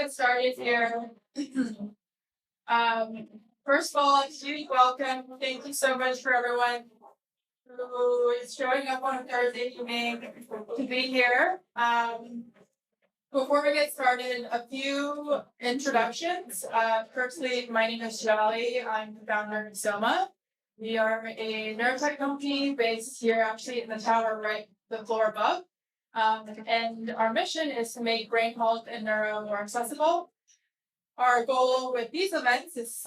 get started here. First of all, a huge welcome. Thank you so much for everyone who is showing up on Thursday evening to be here. Before we get started, a few introductions. Firstly, my name is Jolly. I'm the founder of Soma. We are a neurotech company based here actually in the tower right the floor above. And our mission is to make brain health and neuro more accessible. Our goal with these events is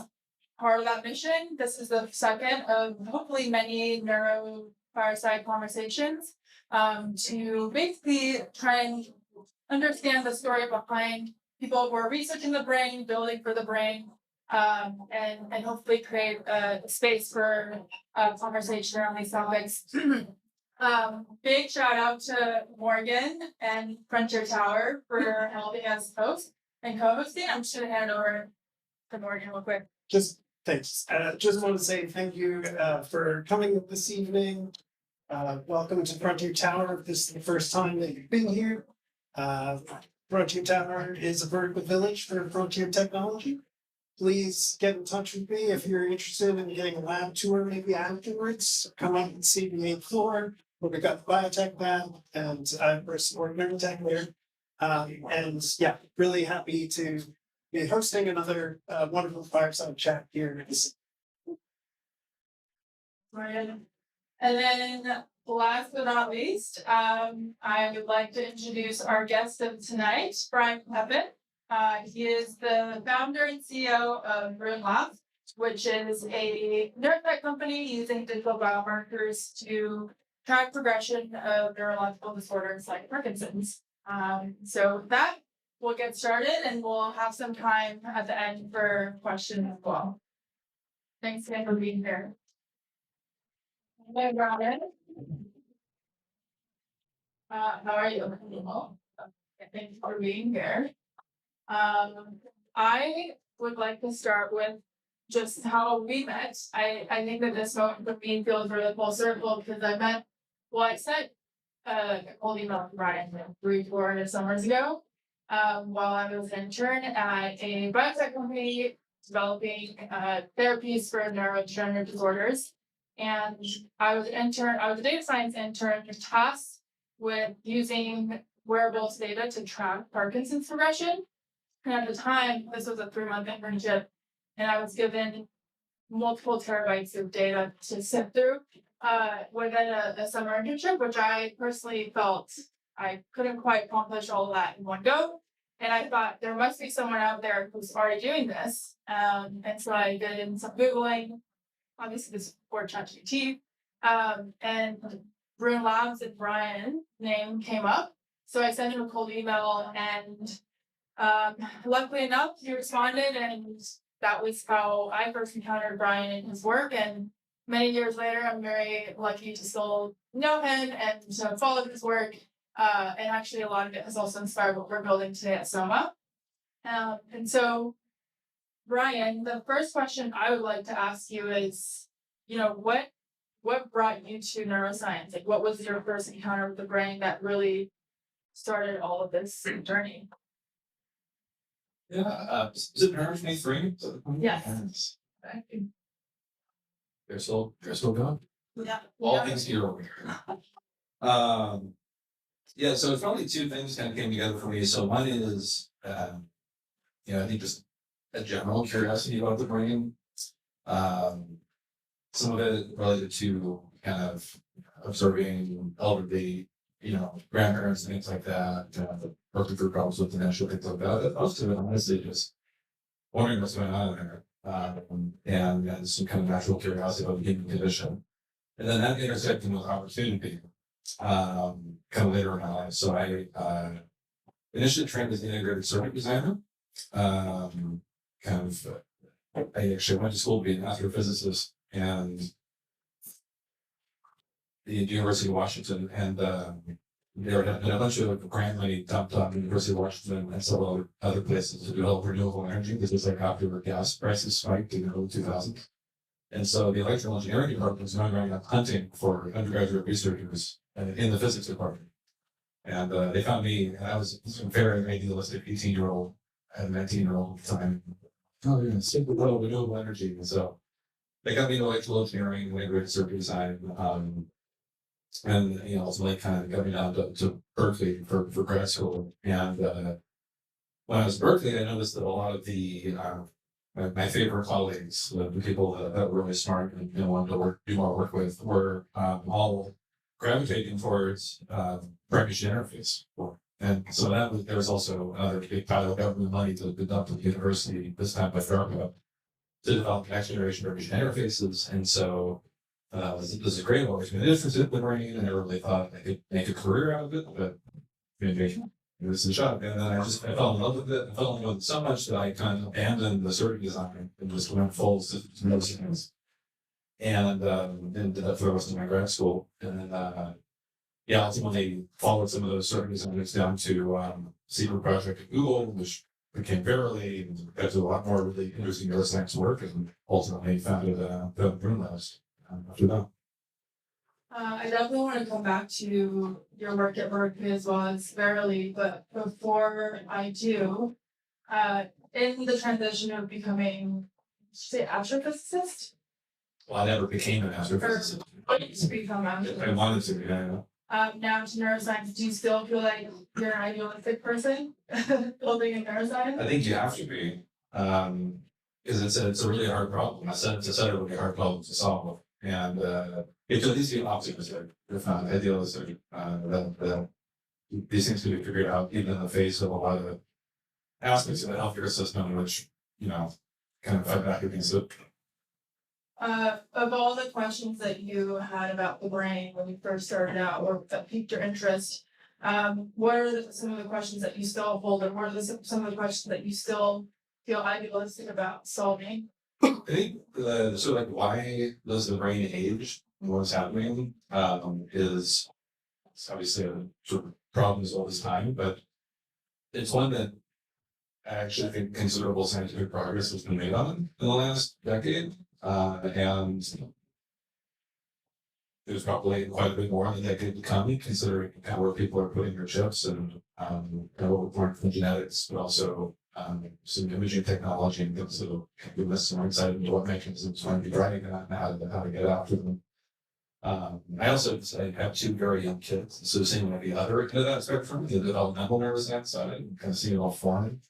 part of that mission. This is the second of hopefully many neuro fireside conversations to basically try and understand the story behind people who are researching the brain, building for the brain, and hopefully create a space for conversation around these topics. Big shout out to Morgan and Frontier Tower for helping us host and co-hosting. I'm just going to hand it over to Morgan real quick. Thanks. Just want to say thank you for coming this evening. Welcome to Frontier Tower. If this is the first time that you've been here. Frontier Tower is a vertical village for frontier technology. Please get in touch with me if you're interested in getting a lab tour maybe afterwards. Come up and see the 8th floor where we got the biotech lab and we're supporting neurotech there. And yeah, really happy to be hosting another wonderful fireside chat here. Right. And then last but not least, I would like to introduce our guest of tonight, Brian Pepin. He is the founder and CEO of Rune, which is a neurotech company using digital biomarkers to track progression of neurological disorders like Parkinson's. So that we'll get started and we'll have some time at the end for questions as well. Thanks again for being here. Hey, Brian. How are you? Thanks for being here. I would like to start with just how we met. I think that this moment for me feels really full circle because I sent a cold email to Brian 3-4 summers ago while I was an intern at a biotech company developing therapies for neurodegenerative disorders. And I was a data science intern tasked with using wearables data to track Parkinson's progression. And at the time, this was a 3-month internship, and I was given multiple terabytes of data to sift through within a summer internship, which I personally felt I couldn't quite accomplish all of that in one go. And I thought there must be someone out there who's already doing this. And so I did some Googling. Obviously, this is before ChatGPT. And Rune Labs and Brian's name came up. So I sent him a cold email, and luckily enough, he responded, and that was how I first encountered Brian and his work. And many years later, I'm very lucky to still know him and to follow his work. And actually, a lot of it has also inspired what we're building today at Soma. And so, Brian, the first question I would like to ask you is, what brought you to neuroscience? Like, what was your first encounter with the brain that really started all of this journey? Yeah, is it Neuro 23? Yes. They're still going. Yeah. All things here over here. Yeah, so probably two things kind of came together for me. So one is, I think just a general curiosity about the brain. Some of it related to kind of observing elderly, grandparents and things like that, working through problems with dementia, things like that. Most of it, honestly, just wondering what's going on in there, and some kind of natural curiosity about the human condition. And then that intersecting with opportunity, kind of later in my life. So I initially trained as an integrated circuit designer. I actually went to school to be an astrophysicist and the University of Washington, and there had been a bunch of grant money dumped on the University of Washington and several other places to develop renewable energy. This was like after gas prices spiked in the early 2000s. And so the electrical engineering department was going around hunting for undergraduate researchers in the physics department. And they found me, and I was a very idealistic 18-year-old I had a 19-year-old at the time. Oh, yeah, super low renewable energy. And so they got me into electrical engineering, integrated circuit design, and ultimately kind of got me down to Berkeley for grad school. And when I was at Berkeley, I noticed that a lot of the my favorite colleagues, the people that were really smart and wanted to do more work with, were all gravitating towards recognition interface. And so there was also another big pile of government money to dump at the university, this time by DARPA, to develop next generation recognition interfaces. And so this is a great opportunity. This is in the brain, and I really thought I could make a career out of it, but maybe this is a shot. And then I fell in love with it. I fell in love with it so much that I kind of abandoned the circuit design and just went full systems things. And did that for the rest of my grad school. And then ultimately followed some of those circuit designs down to secret project at Google, which became Verily, and got to a lot more really interesting neuroscience work, and ultimately founded the Rune after that. I definitely want to come back to your work at Berkeley as well as Verily, but before I do, in the transition of becoming, say, astrophysicist? Well, I never became an astrophysicist. To become astrophysicist. I wanted to, yeah. Now to neuroscience, do you still feel like you're an idealistic person building in neuroscience? I think you have to be, because it's a really hard problem. It's a really hard problem to solve, and it's at least be optimistic, if not idealistic. That these things can be figured out even in the face of a lot of aspects of the healthcare system, which kind of fight back against it. Of all the questions that you had about the brain when you first started out, or that piqued your interest, what are some of the questions that you still hold, and what are some of the questions that you still feel idealistic about solving? I think why does the brain age and what's happening is obviously a sort of problem all this time, but it's one that I actually think considerable scientific progress has been made on in the last decade. And there's probably quite a bit more in the decade to come, considering where people are putting their chips and what we've learned from genetics, but also some imaging technology and things that will give us some insight into what mechanisms might be driving that and how to get after them. I also have two very young kids, so seeing the other end of that spectrum, the developmental neuroscience side, and kind of seeing it all forming.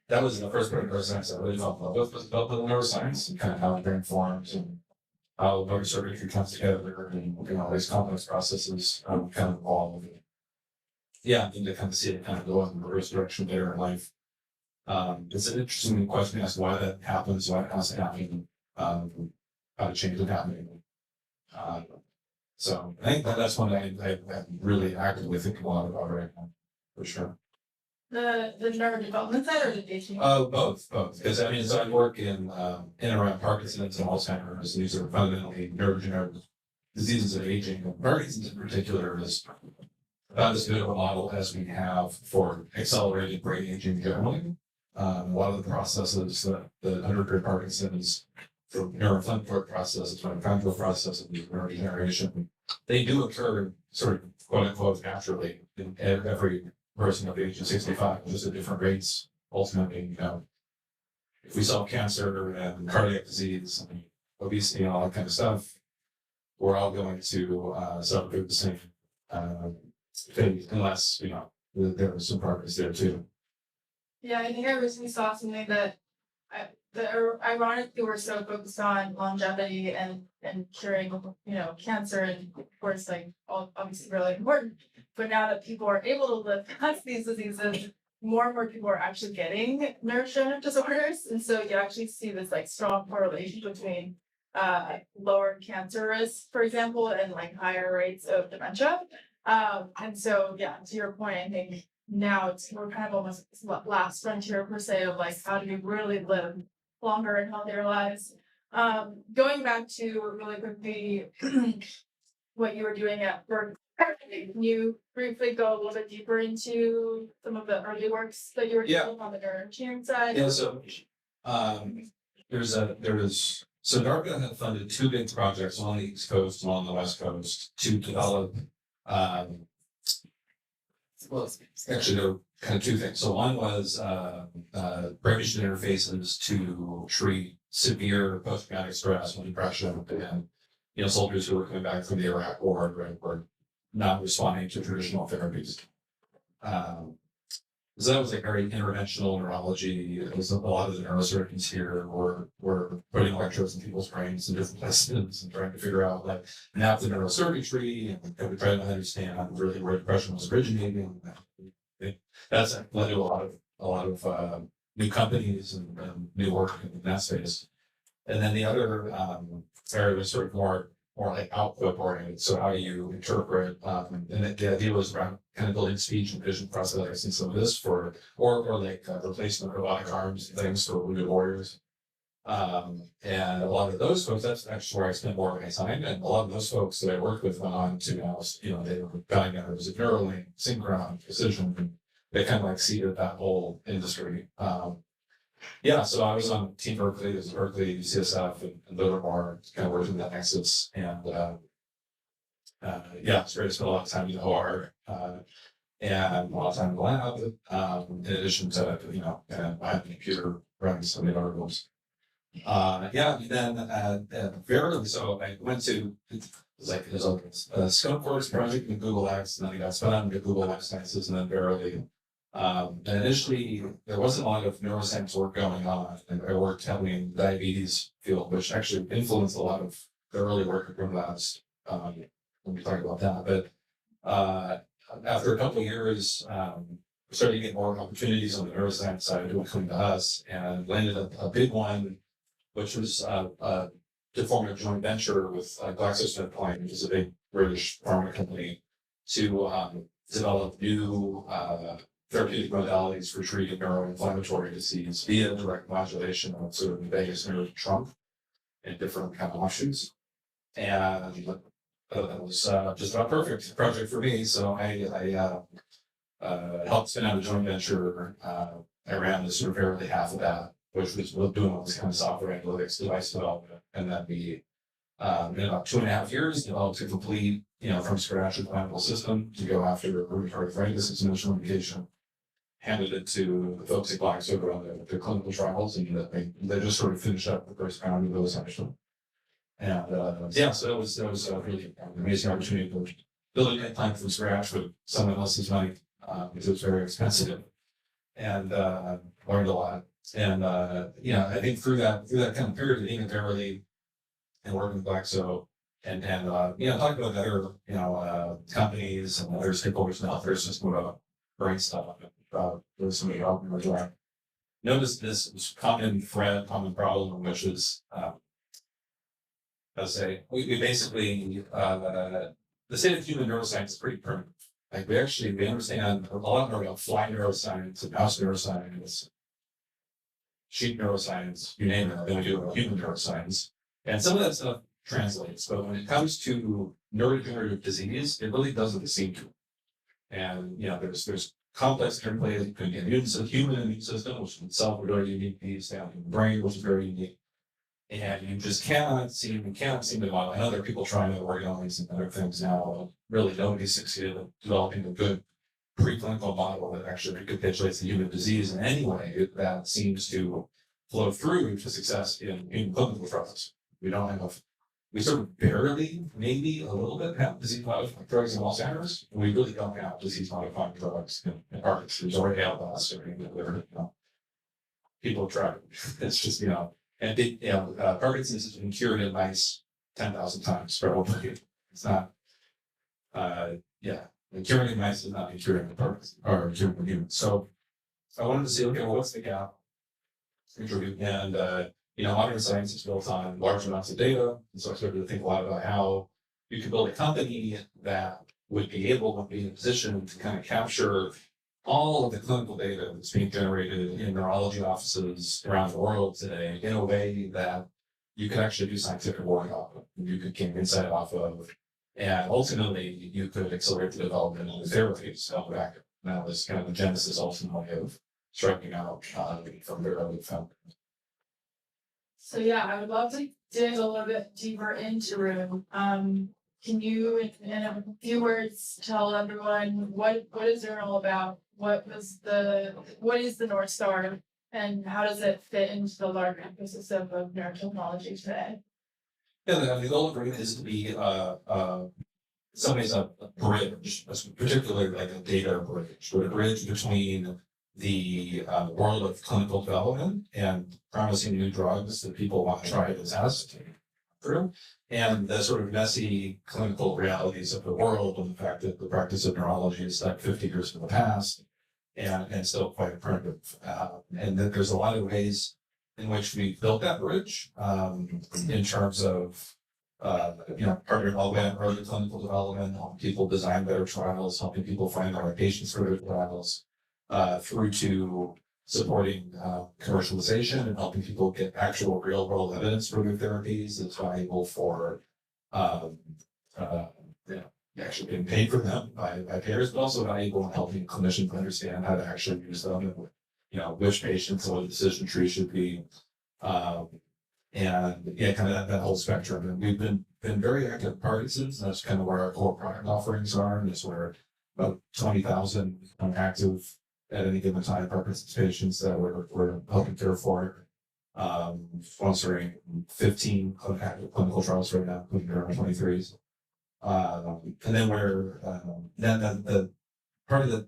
That was the first part of neuroscience I really fell in love with, was developmental neuroscience and kind of how the brain forms and how motor circuitry comes together and all these complex processes kind of evolve. Yeah, I think to kind of see it kind of go in the reverse direction later in life. It's an interesting question as to why that happens, why it has to happen, how to change it happening. So I think that's one I really actively think a lot about right now, for sure. The neurodevelopment side or the teaching? Both. Because so I work in and around Parkinson's and Alzheimer's, and these are fundamentally neurodegenerative diseases of aging. And Parkinson's in particular is about as good of a model as we have for accelerated brain aging generally. A lot of the processes that undergird Parkinson's, the neuroinflammatory processes, mitochondrial processes, neurodegeneration, they do occur sort of quote unquote naturally in every person of the age of 65, just at different rates. Ultimately, if we solve cancer and cardiac disease and obesity and all that kind of stuff, we're all going to suffer the same fate, unless there was some progress there too. Yeah, I think I recently saw something that ironically we're so focused on longevity and curing cancer, and of course obviously really important. But now that people are able to live past these diseases, more and more people are actually getting neurodegenerative disorders, and so you actually see this strong correlation between lower cancer risk, for example, and higher rates of dementia. And so to your point, I think now we're kind of almost last frontier per se of how do we really live longer and healthier lives. Going back to really quickly what you were doing at Berkeley, can you briefly go a little bit deeper into some of the early works that you were doing on the neuroengineering side? Yeah, so so DARPA had funded two big projects, one on the East Coast, one on the West Coast, to develop well, actually, there were kind of two things. So one was brain-machine interfaces to treat severe post-traumatic stress and depression, and soldiers who were coming back from the Iraq War and were not responding to traditional therapies. So that was like very interventional neurology. It was a lot of the neurosurgeons here were putting electrodes in people's brains in different places and trying to figure out like map the neurocircuitry and we try to understand really where depression was originating. That's led to a lot of new companies and new work in that space. And then the other area was sort of more like output oriented. So how do you interpret? And the idea was around kind of building speech and vision processing some of this or like replacement of robotic arms and things for wounded warriors. And a lot of those folks, that's actually where I spent more of my time. And a lot of those folks that I worked with went on to now, they were founding members of Neurolink, Synchron, Precision, and they kind of like seeded that whole industry. Yeah, so I was on Team Berkeley, it was Berkeley, UCSF, and Livermore, kind of working that nexus. And yeah, it's great to spend a lot of time in the OR and a lot of time in the lab, in addition to, I have a computer running some of the articles. Yeah, and then Verily, so I went to, there's a scope course project in Google X, and then I got spun out into Google Life Sciences, and then Verily. And initially, there wasn't a lot of neuroscience work going on, and I worked heavily in the diabetes field, which actually influenced a lot of the early work of Rune Labs. When we talk about that, but after a couple of years, we started to get more opportunities on the neuroscience side who were coming to us, and landed a big one, which was to form a joint venture with GlaxoSmithKline, which is a big British pharma company, to develop new therapeutic modalities for treating neuroinflammatory disease via direct modulation of sort of the vagus nerve trunk and different kind of offshoots. And that was just about perfect project for me. So I helped spin out a joint venture. I ran the sort of Verily half of that, which was doing all this kind of software analytics, device development, and then we in about 2.5 years developed a complete, from scratch implantable system to go after rheumatoid arthritis as an initial indication. Handed it to the folks at Glaxo who run the clinical trials, and they just sort of finished up the first round of those actually. And yeah, so that was a really amazing opportunity to build a plant from scratch with someone else's money, because it was very expensive, and learned a lot. And I think through that kind of period of being at Verily and working with Glaxo and talking about other companies and other stakeholders and others just about brain stuff. There's somebody helping with that. Notice this common thread, common problem, which is, let's say, we basically, the state of human neuroscience is pretty primitive. Like we understand a lot more about fly neuroscience and mouse neuroscience, sheep neuroscience, you name it, than we do about human neuroscience. And some of that stuff translates, but when it comes to neurodegenerative disease, it really doesn't seem to. And there's complex interplay between the human immune system, which in itself is very unique, the brain, which is very unique. And you just cannot seem to model. I know there are people trying to organize and other things now. Really, nobody succeeded in developing a good preclinical model that actually recapitulates the human disease in any way that seems to flow through to success in clinical trials. We sort of barely, maybe a little bit, have disease-modifying drugs in Alzheimer's. We really don't have disease-modifying drugs in Parkinson's or ALS or anything that people try. It's just, and Parkinson's has been cured in mice 10,000 times probably. It's not, curing in mice is not been curing in Parkinson's or curing in humans. So I wanted to see, okay, well, what's the gap? And modern science is built on large amounts of data. And so I started to think a lot about how you could build a company that would be able to be in a position to kind of capture all of the clinical data that's being generated in neurology offices around the world today in a way that you could actually do scientific work off of, you could gain insight off of, and ultimately you could accelerate the development of the therapies off the back of it. That was kind of the genesis ultimately of striking out from their early founders. So yeah, I would love to dig a little bit deeper into Rune. can you, in a few words, tell everyone what is Neural about? What is the North Star, and how does it fit into the larger ecosystem of neurotechnology today? Yeah, the goal of Rune is to be some ways a bridge, particularly like a data bridge, but a bridge between the world of clinical development and promising new drugs that people want to try to test through, and the sort of messy clinical realities of the world, and the fact that the practice of neurology is like 50 years in the past and still quite primitive. And that there's a lot of ways in which we built that bridge in terms of partnering all the way on early clinical development, helping people design better trials, helping people find the right patients for their trials, through to supporting commercialization and helping people get actual real world evidence for their therapies that's valuable for actually getting paid for them by payers, but also valuable in helping clinicians understand how to actually use them and which patients and what the decision tree should be. And yeah, kind of that whole spectrum. And we've been very active in Parkinson's. That's kind of where our core product offerings are. And that's where about 20,000 active at any given time Parkinson's patients that we're helping care for. Sponsoring 15 active clinical trials right now, including our 23s. And then then the part of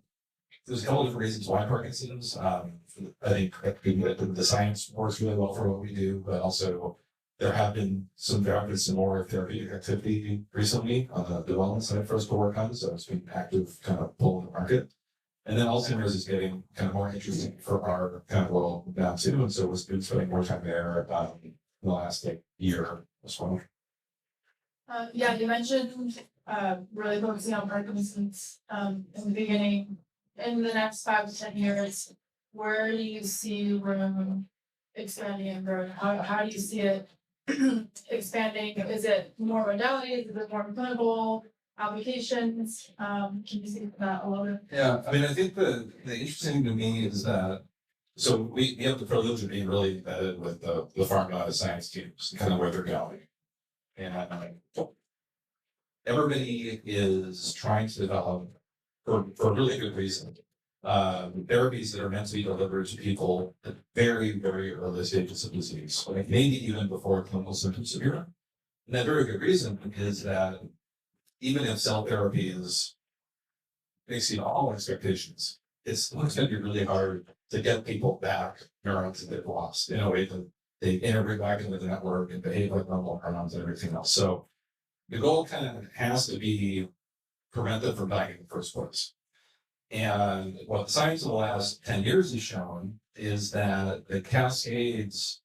there's a couple different reasons why Parkinson's. I think the science works really well for what we do, but also there have been some more therapeutic activity recently on the development side for us to work on. So it's been active kind of pull in the market. And then Alzheimer's is getting kind of more interesting for our kind of world now too. And so we've been spending more time there in the last year as well. Yeah, you mentioned really focusing on Parkinson's in the beginning. In the next 5 to 10 years, where do you see Rune expanding and growing? How do you see it expanding? Is it more modalities? Is it more clinical applications? Can you speak to that a little bit? Yeah, I mean, I think the interesting thing to me is that so we have the privilege of being really embedded with the pharma science teams, kind of where they're going. And everybody is trying to develop, for a really good reason, therapies that are meant to be delivered to people at very, very early stages of disease, like maybe even before clinical symptoms appear. And that very good reason is that even if cell therapy exceeds all expectations, it's going to be really hard to get people back neurons that they've lost in a way that they integrate back into the network and behave like normal neurons and everything else. So the goal kind of has to be prevent them from dying in the first place. And what the science of the last 10 years has shown is that the cascades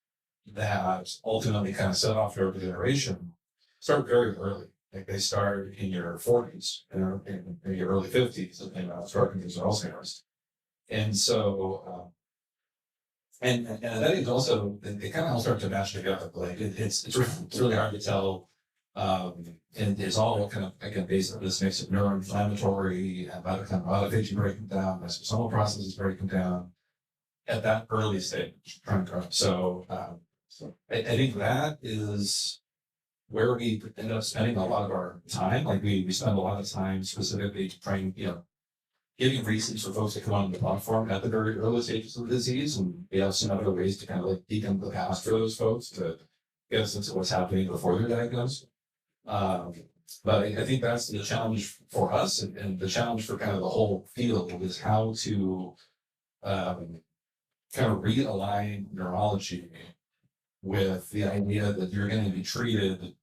that ultimately kind of set off neurodegeneration start very early. Like they start in your 40s, in your early 50s, and start with Alzheimer's. And so, and that is also, they kind of all start to match together. Like it's really hard to tell. And it's all kind of, again, based on this mix of neuroinflammatory and autophagy breaking down, lysosomal processes breaking down at that early stage. So I think that is where we end up spending a lot of our time. Like we spend a lot of time specifically trying, giving reasons for folks to come on the platform at the very early stages of the disease. And we have some other ways to kind of like deacon the past for those folks to get a sense of what's happening before they're diagnosed. But I think that's the challenge for us, and the challenge for kind of the whole field is how to kind of realign neurology with the idea that you're going to be treated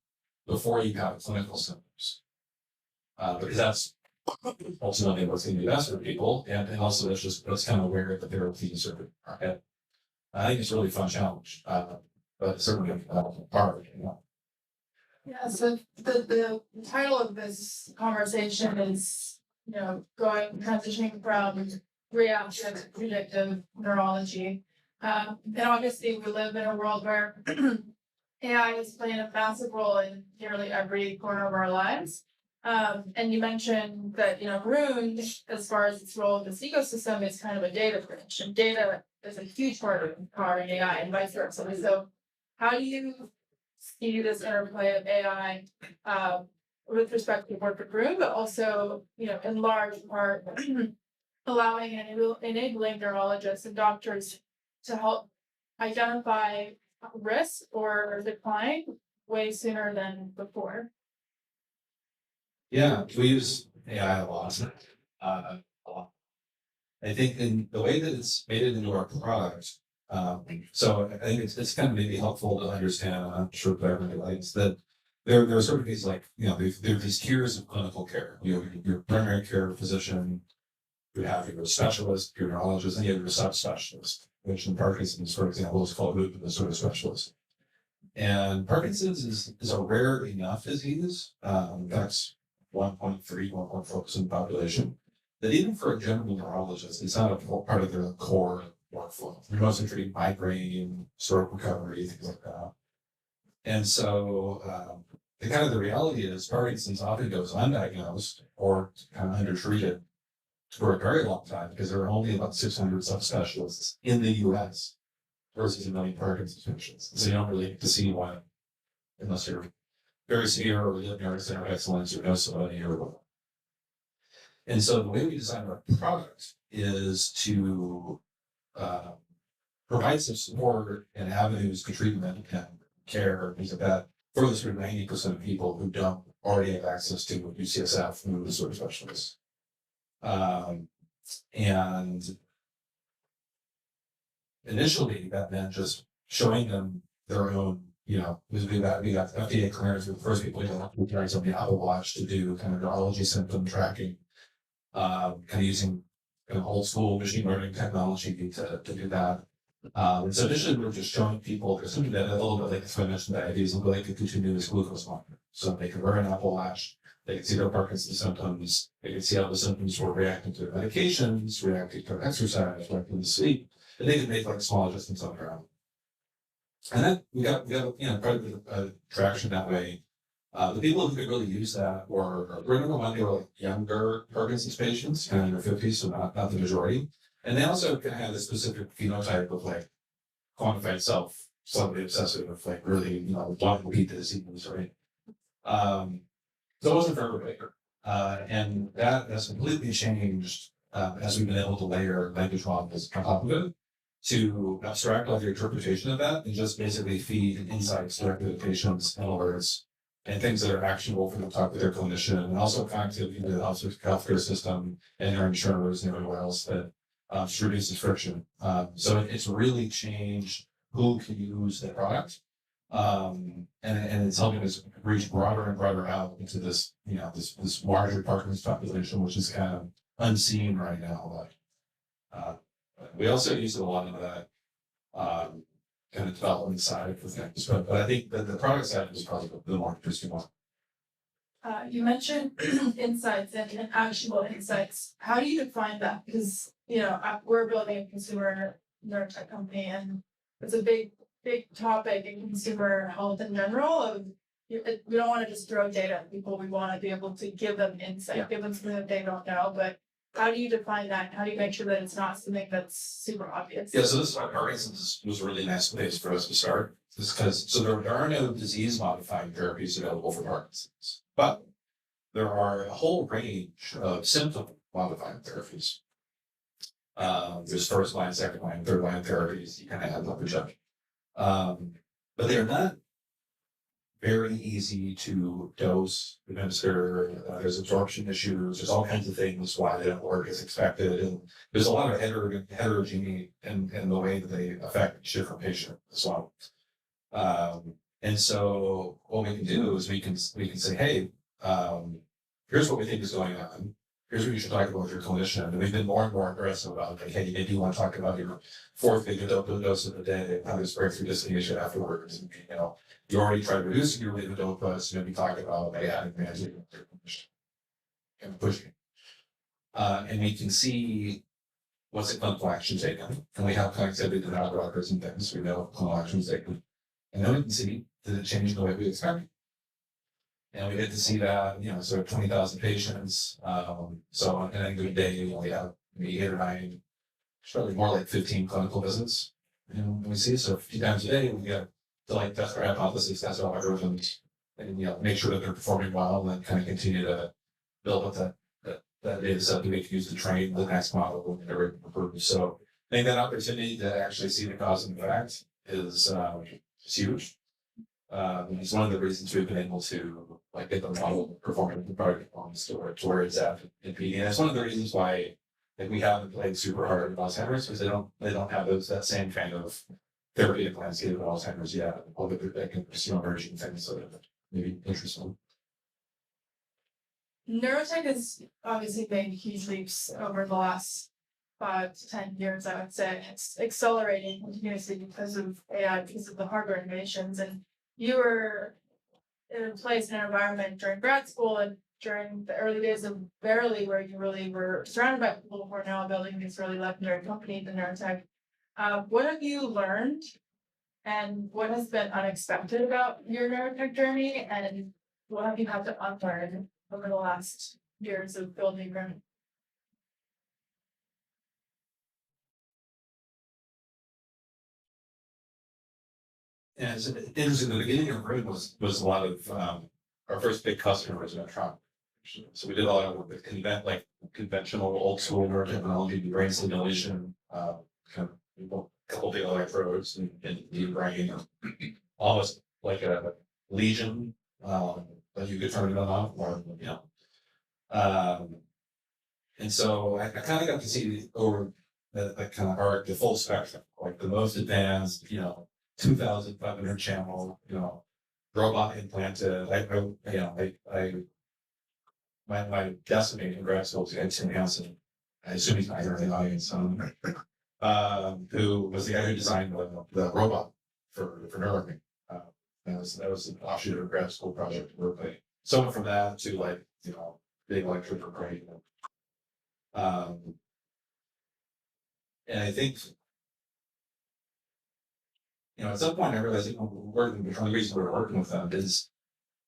before you have clinical symptoms. Because that's ultimately what's going to be best for people, and also that's kind of where the therapies are at. I think it's a really fun challenge, but it's certainly hard. Yeah, so the title of this conversation is, transitioning from reactive to predictive neurology. And obviously we live in a world where AI is playing a massive role in nearly every corner of our lives. And you mentioned that, Rune, as far as its role in this ecosystem, is kind of a data bridge, and data is a huge part of powering AI and vice versa. So how do you see this interplay of AI with respect to work with Rune, but also, in large part, allowing and enabling neurologists and doctors to help identify risk or decline way sooner than before. Yeah, we use AI a lot. A lot. I think in the way that it's made it into our product, so I think it's kind of maybe helpful to understand, I'm sure everybody likes that there are sort of these like, there are these tiers of clinical care. You have your primary care physician, you have your specialist, your neurologist, and you have your subspecialist, which in Parkinson's, for example, is called movement disorder specialist. And Parkinson's is a rare enough disease, that's 1.4% of the population, that even for a general neurologist, it's not a part of their core workflow. They're mostly treating migraine, stroke recovery, things like that. And so the reality is Parkinson's often goes undiagnosed or kind of undertreated for a very long time because there are only about 600 subspecialists in the US versus a million Parkinson's patients. So you don't really get to see one unless you're very severe or live near a center of excellence or know somebody or whatever. And so the way we design our product is to provide some support and avenues to treatment and care, things like that, for the sort of 90% of people who don't already have access to UCSF and the sort of specialists. And initially that meant just showing them their own, because we got FDA clearance with the first people who carried something Apple Watch to do kind of neurology symptom tracking, kind of using kind of old school machine learning technology to do that. So initially we were just showing people there's something that a little bit like I mentioned diabetes, and like a continuous glucose monitor. So they could wear an Apple Watch, they could see their Parkinson's symptoms, they could see how the symptoms were reacting to medications, reacting to exercise, reacting to sleep, and they could make like small adjustments on their own. And then we got quite a bit of traction that way. The people who could really use that were number one, they were like younger Parkinson's patients, kind of in their 50s, so not the majority. And they also kind of had a specific phenotype of like quantified self, slightly obsessive, of like really, want to repeat the disease, right? So it wasn't for everybody. And that has completely changed as we've been able to layer language models on top of it to abstract all the interpretation of that and just basically feed insights directly to patients and alerts and things that are actionable for them to talk with their clinician and also connected into the healthcare system and their insurers and everywhere else that reduces friction. So it's really changed who can use the product. And it's helping us reach broader and broader out into this, this larger Parkinson's population, which is kind of unseen right now. We also use a lot of that kind of development side for things, but I think that the product side is probably the more interesting one. You mentioned insights and actionable insights. How do you define that? Because, we're building a consumer neurotech company, and it's a big topic in consumer health in general. Of we don't want to just throw data at people. We want to be able to give them insight, give them something that they don't know. But how do you define that? How do you make sure that it's not something that's super obvious? Yeah, so this is why Parkinson's was a really nice place for us to start. So there are no disease-modifying therapies available for Parkinson's, but there are a whole range of symptom-modifying therapies. There's first line, second line, third line therapies. You kind of have leverage up. But they're not very easy to dose, administer. There's absorption issues. There's all kinds of things why they don't work as expected. And there's a lot of heterogeneity in the way that they affect each different patient as well. And so what we can do is we can say, hey, here's what we think is going on. Here's what you should talk about with your clinician. And we've been more and more aggressive about like, hey, maybe you want to talk about your fourth big dose of the day, how there's breakthrough dyskinesia afterwards. And, you already tried reducing your levodopa, so maybe talk about adding managing with your clinician and pushing. And we can see what's the clinical action taken. And we have connectivity to the records and things. We know clinical actions taken. And then we can see, did it change the way we expected? And we get to see that, so 20,000 patients. So on any given day, we have maybe 8 or 9, probably more like 15 clinical visits. And we see, so a few times a day, we get to like test our hypothesis, test our algorithms, and, make sure that they're performing well and then kind of continue to build up that data set that we can use to train the next model and improve. So I think that opportunity to actually see the cause and effect is huge. It's one of the reasons we've been able to get the model performing the product performance to where it's at in PD. And it's one of the reasons why we haven't played super hard with Alzheimer's, because they don't have that same kind of therapeutic landscape of Alzheimer's yet. Although they can pursue emerging things that are maybe interesting. Neurotech has obviously made huge leaps over the last 5 to 10 years, I would say. It's accelerating continuously because of AI, because of the hardware innovations. And you were in a place, in an environment during grad school and during the early days of Verily, where you really were surrounded by people who are now building this really legendary company, the Neurotech. What have you learned, and what has been unexpected about your Neurotech journey, and what have you had to unlearn over the last years of building Rune? And it's interesting, the beginning of Rune was a lot of our first big customer was Medtronic. So we did a lot of work with conventional old school neurotechnology, brain stimulation, kind of a couple of the electrodes in the brain, almost like a lesion that you could turn it on or and so I kind of got to see over the kind of arc, the full spectrum, like the most advanced, 2,500 channel, robot implanted. My decimate in grad school was Tim Hansen. I assume he's not here in the audience. Who was the guy who designed the robot for Neurology. That was an offshoot of a grad school project. So went from that to big electrical brain. And I think, at some point I realized, one of the reasons we're working with them is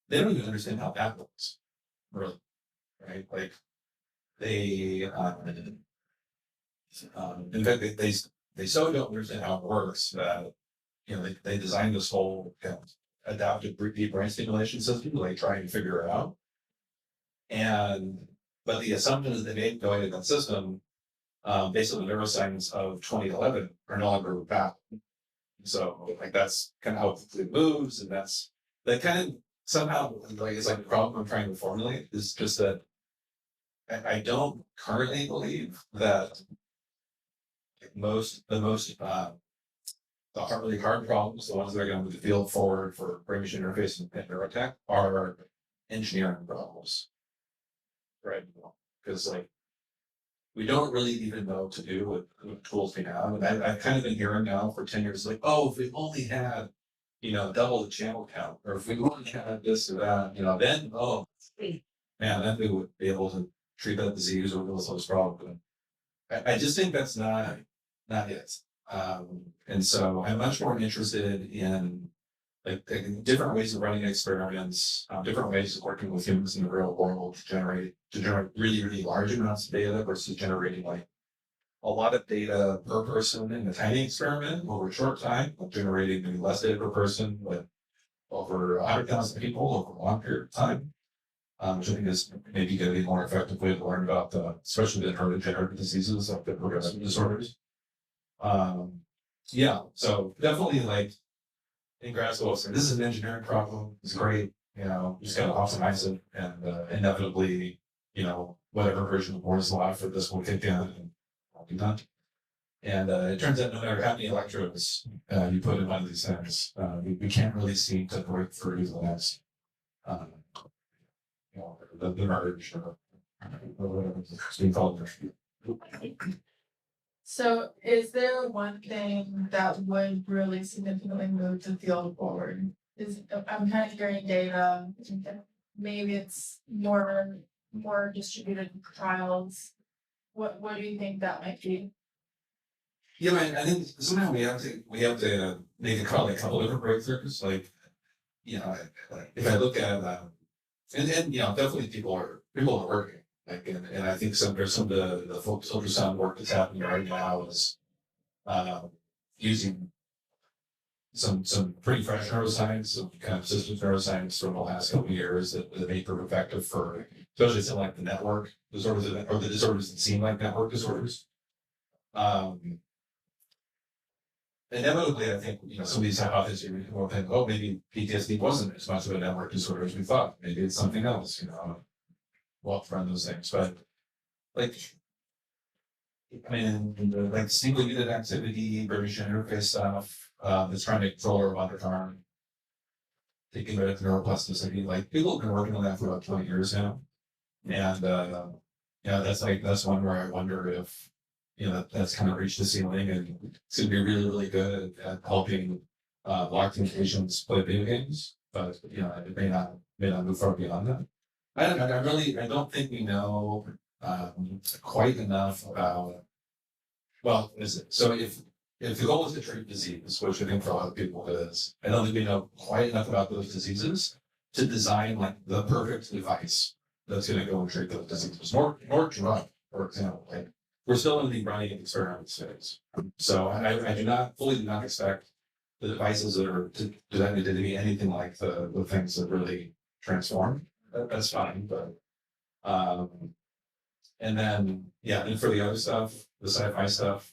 they don't even understand how that works, really, right? Like they, in fact, they so don't understand how it works that, they designed this whole kind of adaptive deep brain stimulation system, like trying to figure it out. But the assumptions they made going into that system, based on the neuroscience of 2011, are no longer valid. So that's kind of how it moves, and that kind of somehow it's like the problem I'm trying to formulate is just that I don't currently believe that the really hard problems, the ones that are going to move the field forward for brain machine interface and neurotech, are engineering problems, right? Because we don't really even know what to do with the tools we have. And I've kind of been hearing now for 10 years, if we only had, double the channel count, or if we only had this or that, then, then we would be able to treat that disease or those problems. I just think that's not it. And so I'm much more interested in different ways of running experiments, different ways of working with humans in the real world to generate really, really large amounts of data versus generating a lot of data per person in a tiny experiment over a short time, generating maybe less data per person, but over 100,000 people over a long period of time. Which I think is maybe going to be a more effective way to learn about especially the neurodegenerative diseases like the progressive disorders. So definitely in grad school, this is an engineering problem. It's great, you just got to optimize it, and inevitably, whatever version of Moore's law for this will kick in and I'll be done. And it turns out no matter how many electrodes you put in one of these things, we can't really seem to break through the next, the merge or whatever it's being called. So is there one thing that would really significantly move the field forward? I'm kind of hearing data, maybe it's more distributed trials. What do you think that might be? Yeah, I think somehow we have to make a couple different breakthroughs. If I look at and definitely people are working. And I think there's some of the focused ultrasound work that's happening right now is using some pretty fresh neuroscience, some kind of systems neuroscience from the last couple of years that may prove effective for, especially something like the network disorders or the disorders that seem like network disorders. Inevitably, I think, some of these hypotheses will think, oh, maybe PTSD wasn't as much of a network disorder as we thought. Maybe it's something else, walk around those things. But like, like single unit activity, variation interface stuff, that's trying to control our robotic arm, thinking about neuroplasticity, like people have been working on that for about 20 years now. And that's one where I wonder if that's kind of reached the ceiling, and it's going to be really, really good at helping locked-in patients play video games, but it may not move far beyond that. I don't think we know quite enough about. Well, so if the goal is to treat disease, which I think for a lot of people it is, I don't think we know quite enough about those diseases to design like the perfect device that's going to go and treat those diseases. More drug, for example, like. We're still in the running experiment phase. So I do not expect the devices that are designed to be anything like the things that really transform. That's fine, but and then and for the other stuff, the sci-fi stuff,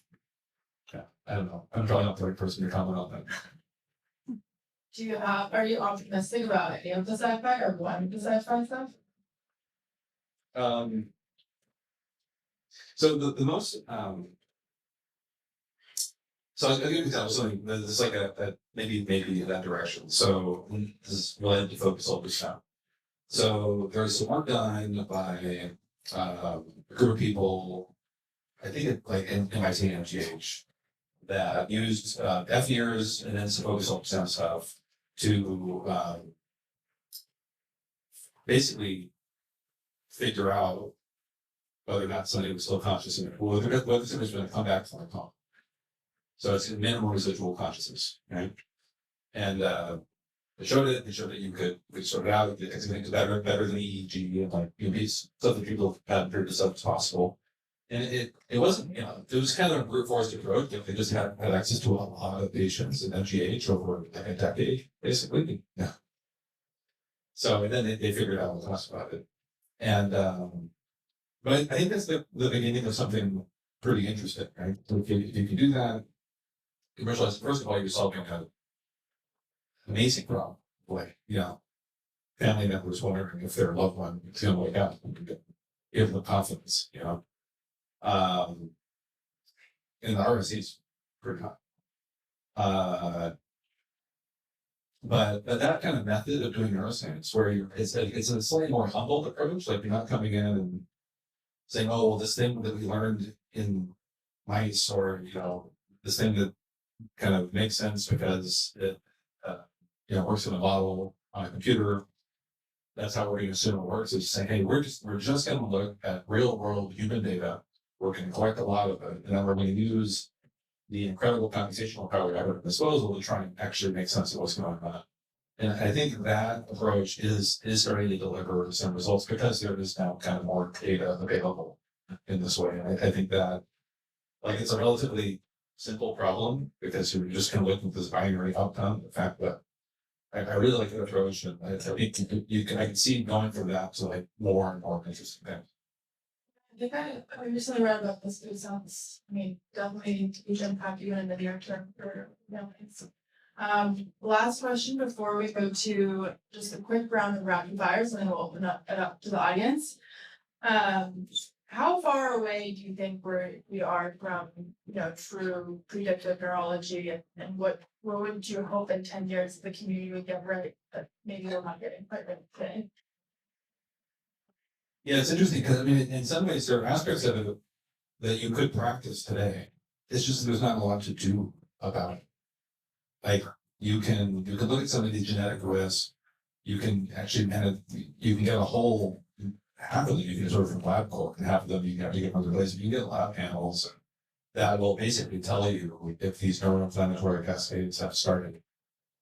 I don't know. I'm probably not the right person to comment on that. Are you optimistic about any of the sci-fi or one of the sci-fi stuff? So the most so I'll give you an example. Something that's like a maybe in that direction. So this is related to focus ultrasound. So there's one done by a group of people, I think it like in MIT and MGH, that used FERs and then some focus ultrasound stuff to basically figure out whether or not somebody was still conscious, whether somebody's going to come back from a coma. So it's minimal residual consciousness, right? And they showed that you could sort it out. It's better than EEG and like stuff that people have heard as possible. And it wasn't, it was kind of a brute force approach. They just had access to a lot of patients in MGH over like a decade, basically. Yeah. So and then they figured out what to about it. And but I think that's the beginning of something pretty interesting, right? So if you can do that, commercialize, first of all, you're solving an amazing problem. Like, family members wondering if their loved one is going to wake up and give them confidence, and the RSC is pretty high. But that kind of method of doing neuroscience, where it's a slightly more humble approach, like you're not coming in and saying, oh, well, this thing that we learned in mice, or this thing that kind of makes sense because it works in a model on a computer. That's how we're going to assume it works. Is saying, hey, we're just going to look at real world human data. We're going to collect a lot of it, and then we're going to use the incredible computational power we have at our disposal to try and actually make sense of what's going on. And I think that approach is starting to deliver some results because there is now kind of more data available in this way. And I think that it's a relatively simple problem because you're just kind of looking at this binary outcome. The fact that I really like the approach, and I think I can see going from that to more and more interesting things. I think I recently read about this. It sounds, definitely huge impact even in the near term for families. Last question before we go to just a quick round of rapid fires, and then we'll open it up to the audience. How far away do you think we are from true predictive neurology, and what would you hope in 10 years the community would get right that maybe we're not getting quite right today? Yeah, it's interesting because in some ways there are aspects of it that you could practice today. It's just there's not a lot to do about it. Like you can look at some of these genetic risks. You can actually you can get a whole half of them you can sort of from LabCorp, and half of them you can actually get from other places. You can get lab panels that will basically tell you if these neuroinflammatory cascades have started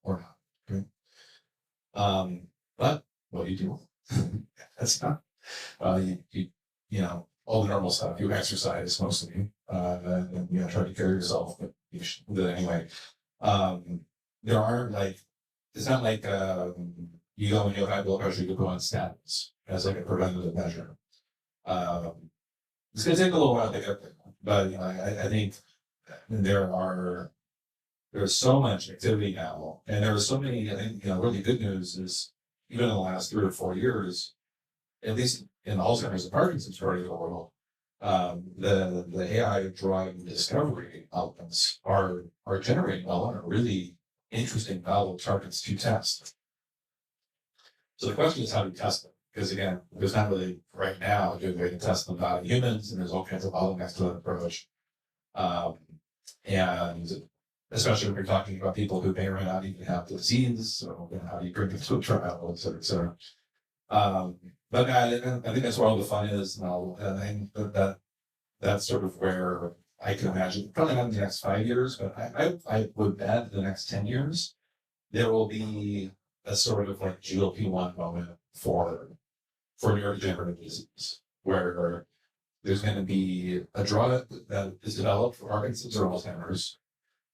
or not. Okay? But what you do, that's not. All the normal stuff. You exercise mostly, and try to care yourself. But you should do that anyway. there aren't like, it's not like, you go and you have high blood pressure, you can put on statins as like a preventative measure. It's gonna take a little while to get there, but you know, I think there's so much activity now, and there are so many, I think, you know, really good news is even in the last 3 or 4 years, at least in Alzheimer's and Parkinson's part of the world, the AI drug discovery elements are generating a lot of really interesting novel targets to test. So the question is how do you test them? Because again, there's not really right now a good way to test them out in humans, and there's all kinds of bottlenecks to that approach. And especially when you're talking about people who may or may not even have the disease, so you know, how do you bring them to a trial, et cetera, et cetera. But I think that's where all the fun is now, and I think that's sort of where I can imagine, probably not in the next 5 years, but I would bet the next 10 years, there will be a sort of like GLP-1 moment for neurodegenerative disease, where there's going to be a drug that is developed for Parkinson's or Alzheimer's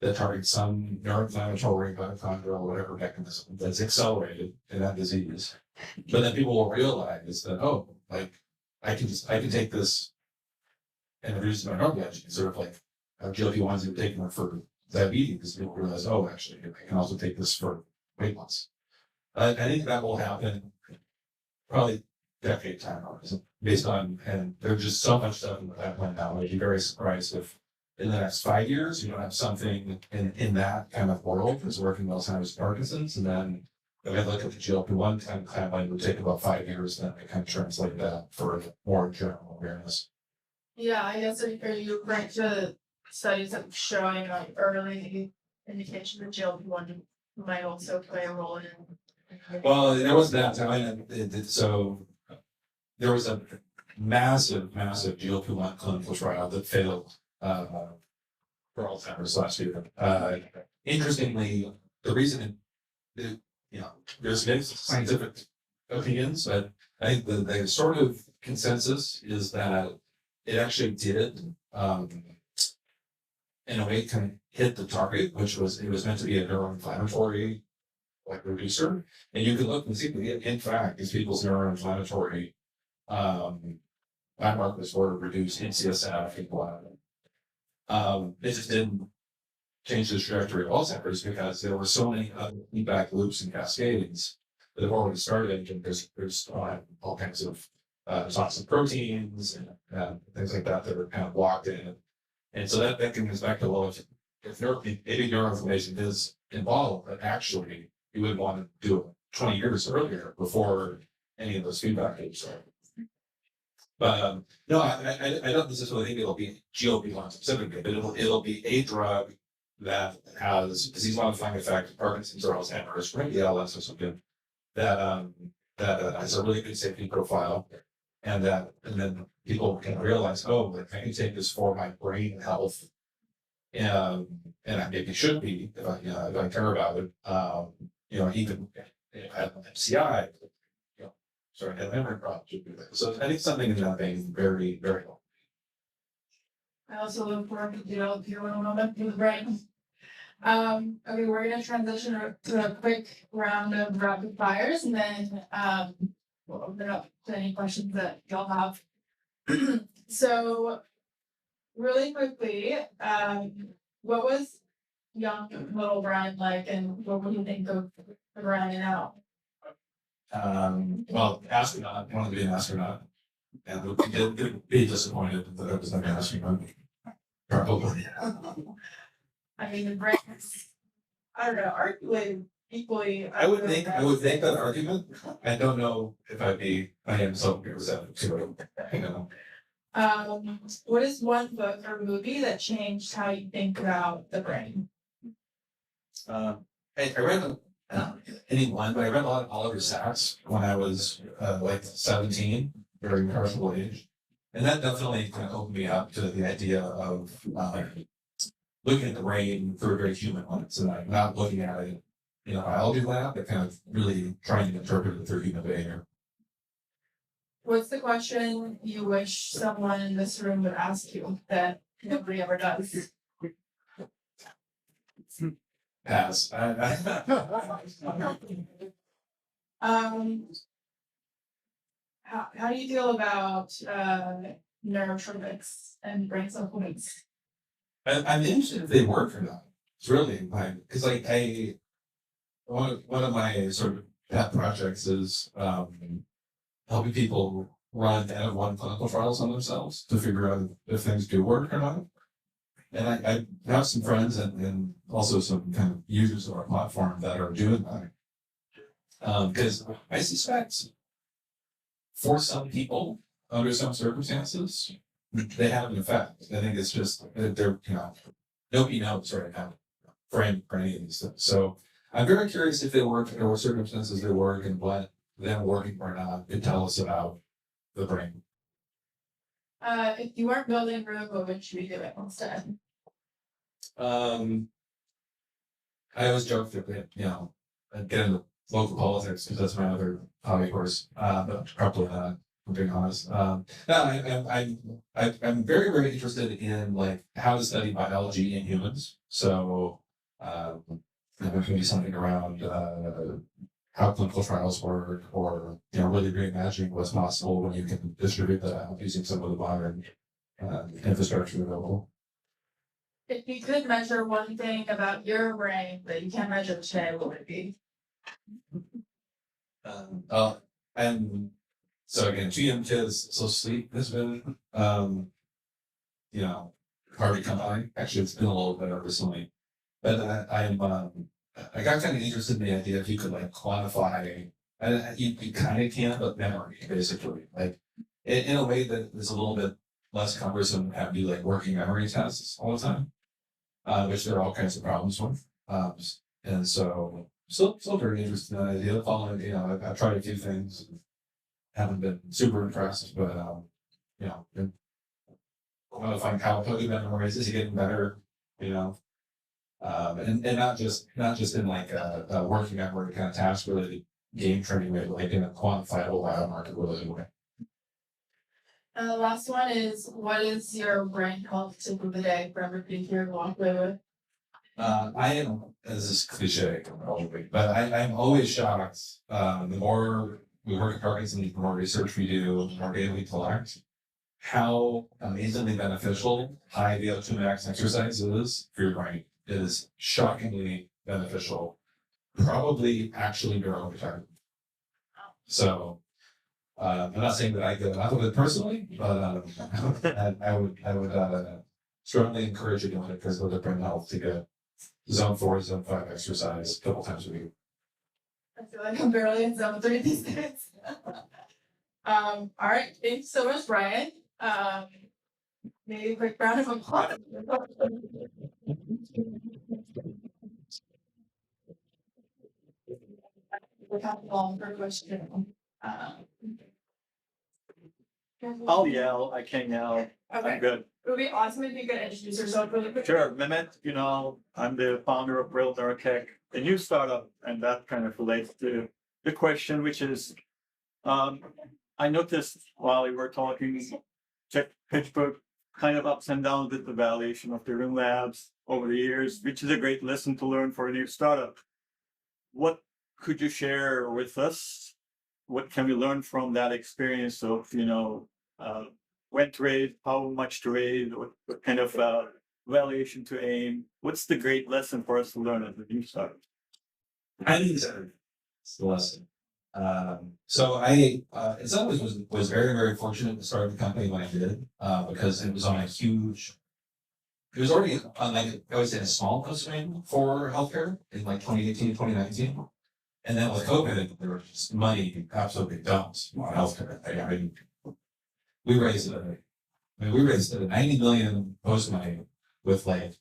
that targets some neuroinflammatory, mitochondrial, whatever mechanism that's accelerated in that disease. But then people will realize that, oh, like I can take this and reduce my normal energy, sort of like GLP-1s are taking it for diabetes. People realize, oh, actually, I can also take this for weight loss. I think that will happen probably decade time horizon based on, and there's just so much stuff in the pipeline now. I'd be very surprised if in the next 5 years you don't have something in that kind of world that's working with Alzheimer's, Parkinson's, and then if I look at the GLP-1 kind of timeline, it would take about 5 years, then they kind of translate that for more general awareness. Yeah, I guess are you referring to studies that showing like early indication that GLP-1 might also play a role in? Well, there was that time, so there was a massive GLP-1 clinical trial that failed for Alzheimer's last year. Interestingly, the reason it, you know, there's mixed scientific opinions, but I think the sort of consensus is that it actually did, in a way, kind of hit the target, which was it was meant to be a neuroinflammatory like reducer, and you can look and see that in fact these people's neuroinflammatory biomarkers were reduced in CSF and blood. It just didn't change the trajectory of Alzheimer's because there were so many other feedback loops and cascades that have already started, and there's all kinds of toxic proteins and things like that that are kind of blocked in. And so that can goes back to, well, if maybe neuroinflammation is involved, but actually you would want to do it 20 years earlier before any of those feedback loops are. But no, I don't necessarily think it'll be GLP-1 specifically, but it'll be a drug that has disease modifying effect, Parkinson's or Alzheimer's, maybe ALS or something, that has a really good safety profile, and then people can realize, oh, like I can take this for my brain health, and I maybe should be if I care about it. You know, even if I have an MCI, you know, sorry, I have memory problems. So I think something in that vein very, very helpful. I also look forward to GLP-1 moment with brain. Okay, we're gonna transition to a quick round of rapid fires, and then we'll open up to any questions that y'all have. So, really quickly, what was young little Brian like, and what would you think of Brian now? Well, astronaut, I wanted to be an astronaut, and would be disappointed that I was not an astronaut. Probably. I mean, the brains, I don't know, arguably equally. I would think that argument. I don't know if I am so receptive to it, you know. What is one book or movie that changed how you think about the brain? I read any one, but I read a lot of Oliver Sacks when I was like 17, very impressionable age, and that definitely kind of opened me up to the idea of looking at the brain through a very human lens, and like not looking at it in a biology lab, but kind of really trying to interpret it through human behavior. What's the question you wish someone in this room would ask you that nobody ever does? pass. How do you feel about neurotropics and brain supplements? I'm interested if they work or not. It's really like, because like one of my sort of pet projects is helping people run N-of-1 clinical trials on themselves to figure out if things do work or not. And I have some friends and also some kind of users of our platform that are doing that. Because I suspect for some people, under some circumstances, they have an effect. I think it's just that they're, nobody knows right now for any of these things. So I'm very curious if they work, or what circumstances they work, and what them working or not could tell us about the brain. If you weren't building Rune, what would you be doing instead? I always joke that, I'd get into local politics because that's my other hobby course. But probably not, I'm being honest. No, I'm very, very interested in like how to study biology in humans. So, maybe something around how clinical trials work, or really reimagining what's possible when you can distribute that out using some of the modern infrastructure available. If you could measure one thing about your brain that you can't measure today, what would it be? And so again, GM kids, so sleep has been, hard to come by. Actually, it's been a little better recently, but I got kind of interested in the idea if you could like quantify, and you kind of can, but memory basically, like in a way that is a little bit less cumbersome than having to do like working memory tests all the time, which there are all kinds of problems with. And so still very interested in that idea. Following, I've tried a few things, haven't been super impressed, but I want to find how good memory is he getting better, and not just in like a working memory kind of task related game training way, but like in a quantifiable biomarker related way. And the last one is, what is your brain health tip of the day for everybody here to walk away with? I am, this is cliche probably, but I'm always shocked. The more we work at Parkinson's, the more research we do, the more data we collect, how amazingly beneficial high VO2 max exercise is for your brain. It is shockingly beneficial, probably actually neuroprotective. So I'm not saying that I get enough of it personally, but I would strongly encourage you to do it because of the brain health to get zone 4, zone 5 exercise a couple times a week. I feel like I'm barely in zone 3 these days. All right, thanks so much, Brian. Maybe a quick round of applause. We have a longer question. I'll yell, I can yell, Okay. I'm good. It would be awesome if you could introduce yourself really quick. Sure, Mehmet, I'm the founder of Real Neurotech, a new startup, and that kind of relates to the question, which is, I noticed while we were talking, Czech Pittsburgh kind of ups and downs with the valuation of the Rune labs over the years, which is a great lesson to learn for a new startup. What could you share with us? What can we learn from that experience of, when to raise, how much to raise, what kind of valuation to aim? What's the great lesson for us to learn as a new startup? I think it's the lesson. So I, in some ways was very, very fortunate to start the company when I did, because it was on a huge, it was already on like, I would say a small swing for healthcare in like 2018, 2019. And then with COVID, there was just money absolutely dumped on healthcare. We raised 90 million post money with like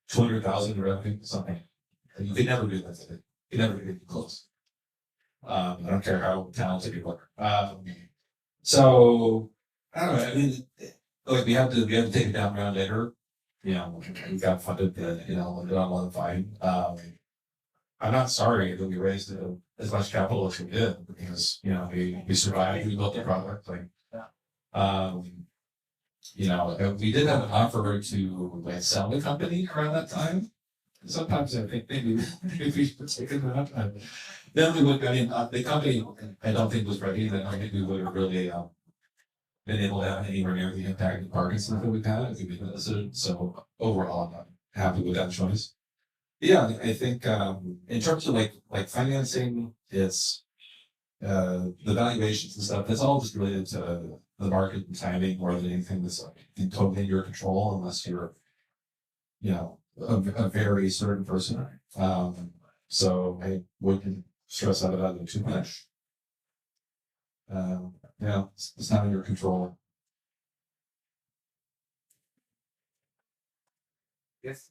200,000 revenue, something. You could never do that today. You could never get close. I don't care how talented people are. So I don't know. I mean, like we have to take it down around later. We got funded. Did a lot of fine. I'm not sorry that we raised as much capital as we did because we survived. We built the product. We did have an offer to like sell the company around that time, sometimes I think maybe we should take it out. Then we would, I mean, the company, I don't think was ready, then I think we would have really, been able to have anywhere near the impact of Parkinson's that we've had if we made that decision. So overall, I'm happy with that choice. Yeah, I think, in terms of like financing, it's, the valuations and stuff, that's all just related to the market and timing more than anything that's like totally in your control unless you're, you know, a very certain person. So I wouldn't stress out about it too much. Yeah, it's not in your control. Yes.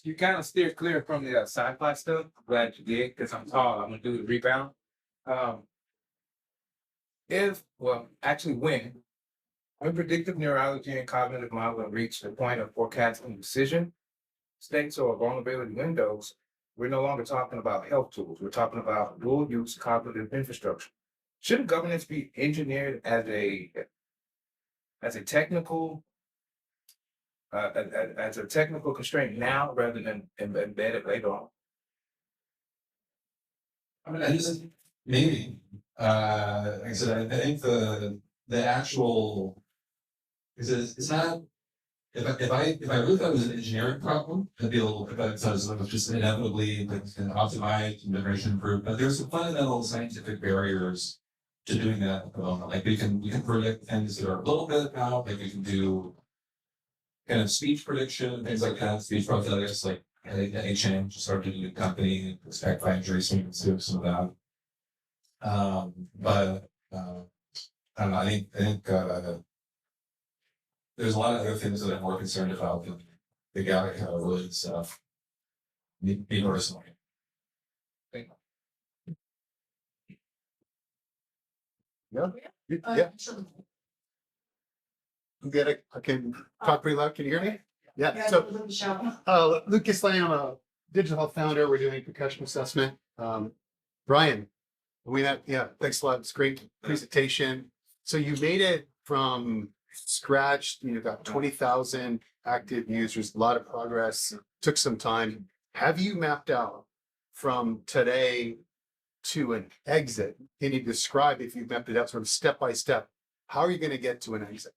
You kind of steer clear from the sci-fi stuff. I'm glad you did because I'm tall. I'm gonna do the rebound. Um, actually, when predictive neurology and cognitive modeling reach the point of forecasting decision states or vulnerability windows, we're no longer talking about health tools. We're talking about dual use cognitive infrastructure. Shouldn't governance be engineered as a technical as a technical constraint now rather than embedded later on? I mean, I just maybe, like I said, I think the actual, it's not, if I really thought it was an engineering problem, it'd be a little, if I thought it was just inevitably like an optimized and generation improved, but there's some fundamental scientific barriers to doing that at the moment. Like we can predict things that are a little bit out, like we can do kind of speech prediction, things like that, speech profiles, like HM started a new company, expect by injury students do some of that. But I don't know, I think there's a lot of other things that I'm more concerned about than the Gallico related stuff. Me personally. Yeah. Sure. You get it? I can talk pretty loud. Can you hear me? Yeah. Yeah, So, Michelle. Lucas Lamb, a digital health founder. We're doing concussion assessment. Brian, thanks a lot. It's a great presentation. So you made it from scratch. You got 20,000 active users. A lot of progress. Took some time. Have you mapped out from today to an exit? Can you describe, if you've mapped it out sort of step by step, how are you going to get to an exit?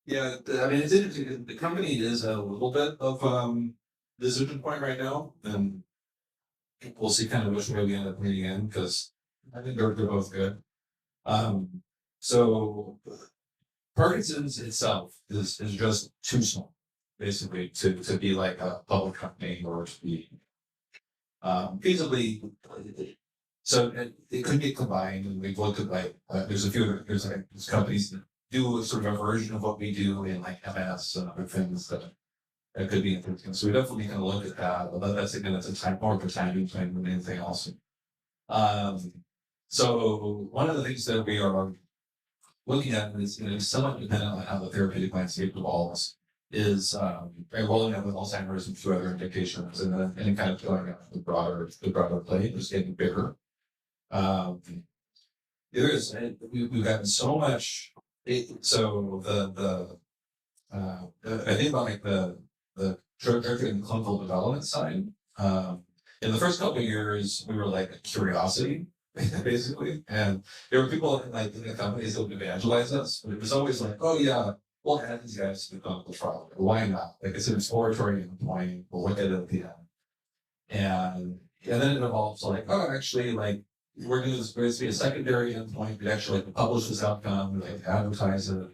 Yeah, I mean, it's interesting. The company is a little bit of decision point right now, and we'll see kind of which way we end up meeting in because I think they're both good. So Parkinson's itself is just too small, basically, to be like a public company or to be feasibly. So it could get combined, and we've looked at like there's companies that do sort of a version of what we do in like MS and other things that could be interesting. So we definitely can look at that, although that's again it's a time more of a timing thing than anything else. So one of the things that we are looking at is somewhat dependent on how the therapeutic landscape evolves. Is rolling out with Alzheimer's and a few other indications, and then kind of going out the broader play, just getting bigger. We've gotten so much. So I think about like the drug and clinical development side. In the first couple of years, we were like a curiosity, basically, and there were people like in the companies that would evangelize us. But it was always like, oh yeah, we'll add these guys to the clinical trial. Why not? Like it's an exploratory endpoint. We'll look at it at the end, and then it evolves like, oh, actually, like we're going to be a secondary endpoint. We actually like publish this outcome, we like advertise it,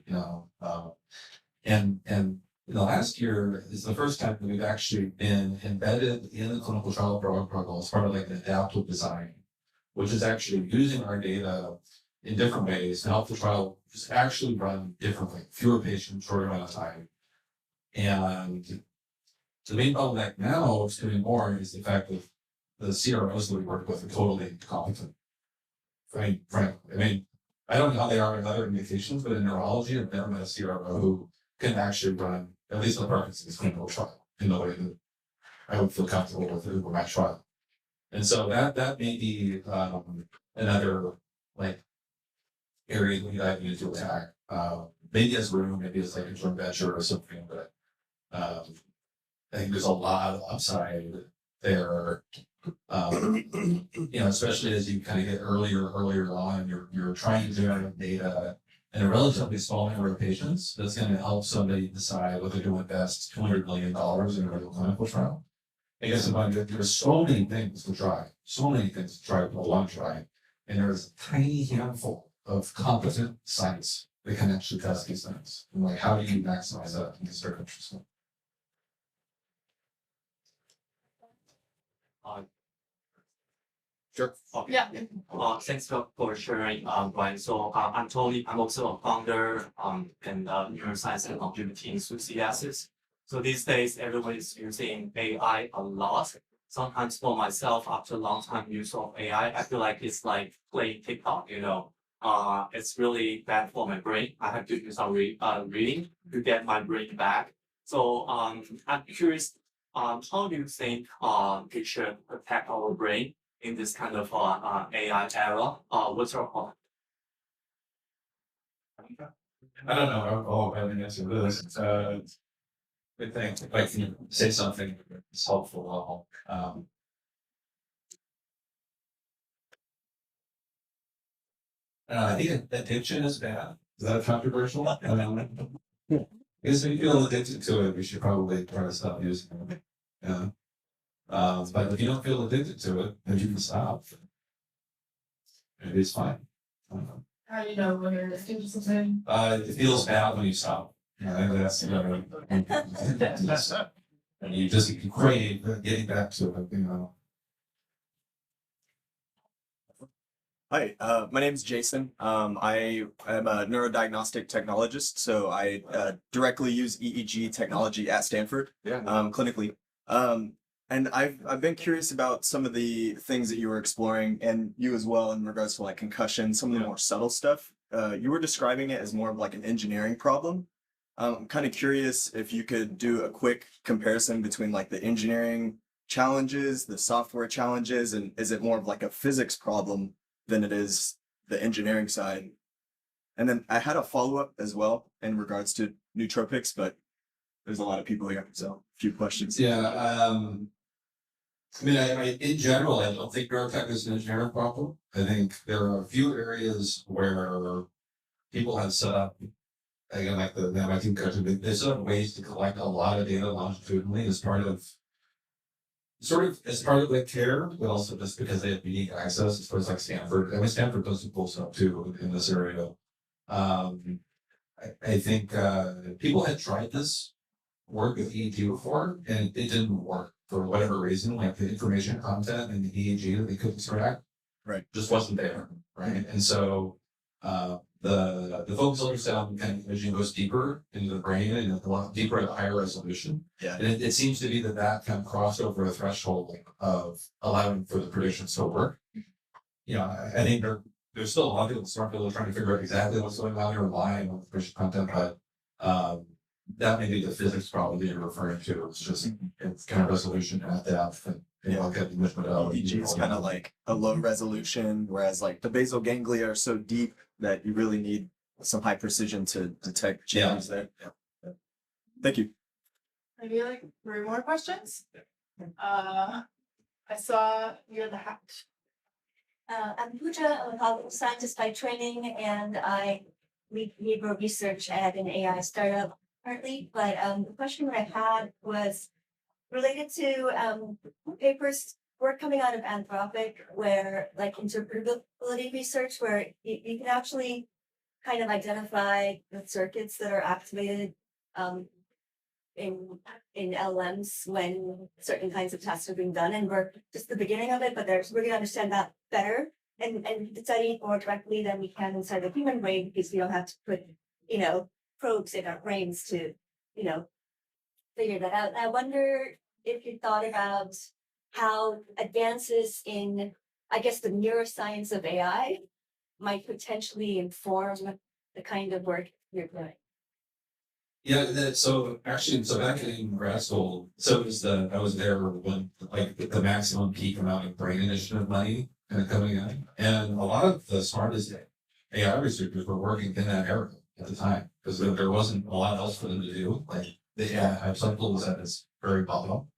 and in the last year is the first time that we've actually been embedded in the clinical trial protocol as part of like an adaptive design, which is actually using our data in different ways to help the trial just actually run differently, fewer patients, shorter amount of time. And the main bottleneck now is doing more is the fact that the CROs that we work with are totally incompetent. Frankly, I don't know how they are in other indications, but in neurology, I've never met a CRO who can actually run at least the Parkinson's clinical trial in the way that I would feel comfortable with it for my trial. And so that may be another like area that we need to attack. Maybe as Rune, maybe as like a joint venture or something, but I think there's a lot of upside there. Especially as you kind of get earlier on, you're trying to generate data in a relatively small number of patients. That's going to help somebody decide whether to invest $200 million in a real clinical trial. I guess there's so many things to try, with a long try, and there's a tiny handful of competent sites that can actually test these things. And like, how do you maximize that? And it's very interesting. Sure. Okay. Yeah. Thanks for sharing, Brian. So I'm Tony. I'm also a founder and neuroscience and computing enthusiast. So these days, everyone is using AI a lot. Sometimes for myself, after a long time use of AI, I feel like it's like playing TikTok. It's really bad for my brain. I have to do some reading to get my brain back. So I'm curious, how do you think it should protect our brain in this kind of AI era? What's your point? I don't know. I have an answer to this. Good thing. If I can say something that's helpful, I think addiction is bad. Is that controversial? I guess if you feel addicted to it, we should probably try to stop using it. Yeah. But if you don't feel addicted to it, then you can stop. Maybe it's fine. How do you know when you're listening to something? It feels bad when you stop. That's and you just crave getting back to it. Hi, my name is Jason. I am a neurodiagnostic technologist, so I directly use EEG technology at Stanford, clinically. And I've been curious about some of the things that you were exploring, and you as well, in regards to like concussion, some of the more subtle stuff. You were describing it as more of like an engineering problem. I'm kind of curious if you could do a quick comparison between like the engineering challenges, the software challenges, and is it more of like a physics problem than it is the engineering side? And then I had a follow-up as well in regards to nootropics, but there's a lot of people here, so a few questions. Yeah. I in general, I don't think neurotech is an engineering problem. I think there are a few areas where people have set up, again, like the MIT concussion, they set up ways to collect a lot of data longitudinally as part of like care, but also just because they have unique access as far as like Stanford. I mean, Stanford does some cool stuff too in this area. I think people had tried this work with EEG before, and it didn't work for whatever reason. Like the information content in the EEG that they couldn't extract, Right, just wasn't there, right? And so the focus ultrasound kind of imaging goes deeper into the brain and a lot deeper at a higher resolution. Yeah. And it seems to be that kind of crossed over a threshold of allowing for the predictions to work. I think there's still a lot of people trying to figure out exactly what's going on here and why and what the prediction content, but that may be the physics problem that you're referring to. It's just it's kind of resolution at depth and EEG is kind of like a low resolution, whereas like the basal ganglia are so deep that you really need some high precision to detect changes there. Yeah. Thank you. Maybe like 3 more questions? I saw you had the hat. I'm Pooja, I'm a political scientist by training, and I lead Neuro research at an AI startup currently. But the question that I had was related to work coming out of Anthropic, where like interpretability research, where you can actually kind of identify the circuits that are activated in LLMs when certain kinds of tests are being done, and we're just the beginning of it, but we're going to understand that better and study more directly than we can inside the human brain, because we don't have to put probes in our brains to figure that out. And I wonder if you thought about how advances in, I guess, the neuroscience of AI might potentially inform the kind of work you're doing. Yeah, so back in grad school, I was there when like the maximum peak amount of brain initiative money kind of coming in, and a lot of the smartest AI researchers were working in that era at the time because there wasn't a lot else for them to do. Like they have some tools that is very bottom.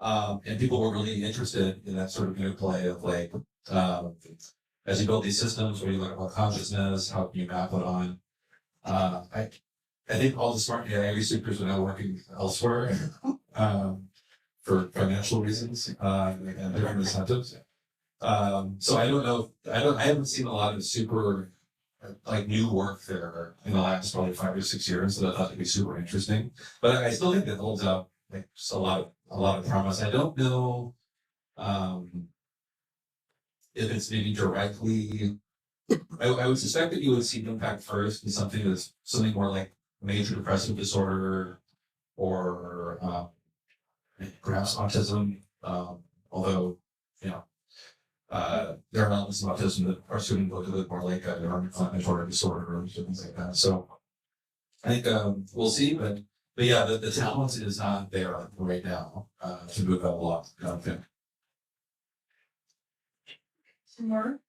And people were really interested in that sort of interplay of like, as you build these systems where you look about consciousness, how can you map it on? I think all the smart AI researchers are now working elsewhere for financial reasons and different incentives. So I don't know. I haven't seen a lot of super like new work there in the last probably 5 or 6 years that I thought would be super interesting. But I still think it holds up like just a lot of promise. I don't know if it's maybe directly. I would suspect that you would see impact first in something more like major depressive disorder or perhaps autism. Although you know. There are elements of autism that are suited a little bit more like an inflammatory disorder or things like that. So I think we'll see, but yeah, the talent is not there right now to move that along. Okay. Some more?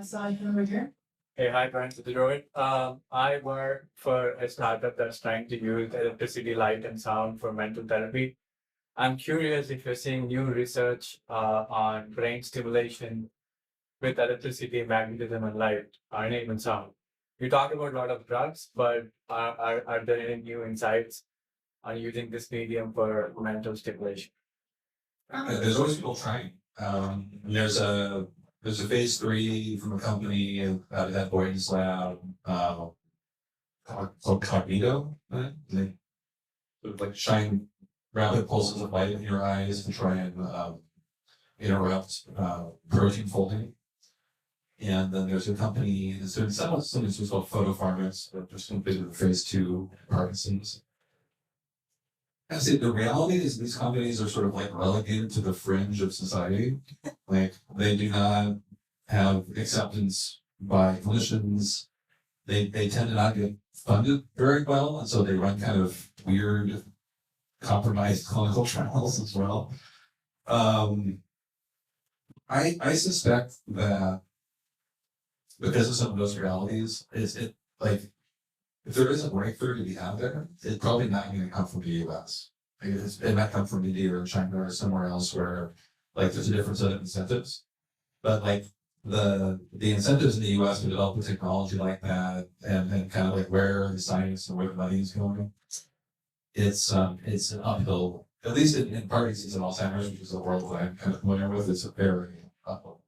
So I can over here. Hey, hi, Brian to the Road. I work for a startup that's trying to use electricity, light, and sound for mental therapy. I'm curious if you're seeing new research on brain stimulation with electricity, magnetism, and light, and even sound. You talk about a lot of drugs, but are there any new insights on using this medium for mental stimulation? There's always people trying. There's a phase 3 from a company out of that Boyden's lab called Cognito. Right? They sort of like shine rapid pulses of light in your eyes and try and interrupt protein folding. And then there's a company that's doing something that's called photopharmacs that just completed the phase 2 Parkinson's. I say the reality is these companies are sort of like relegated to the fringe of society. Like they do not have acceptance by clinicians. They tend to not get funded very well, and so they run kind of weird, compromised clinical trials as well. I suspect that because of some of those realities, if there is a breakthrough to be had there, it's probably not going to come from the US. It might come from India or China or somewhere else where like there's a different set of incentives. But like the incentives in the US to develop a technology like that and kind of like where the science and where the money is going, it's an uphill, at least in Parkinson's and Alzheimer's, which is a world that I'm kind of familiar with, it's a very uphill.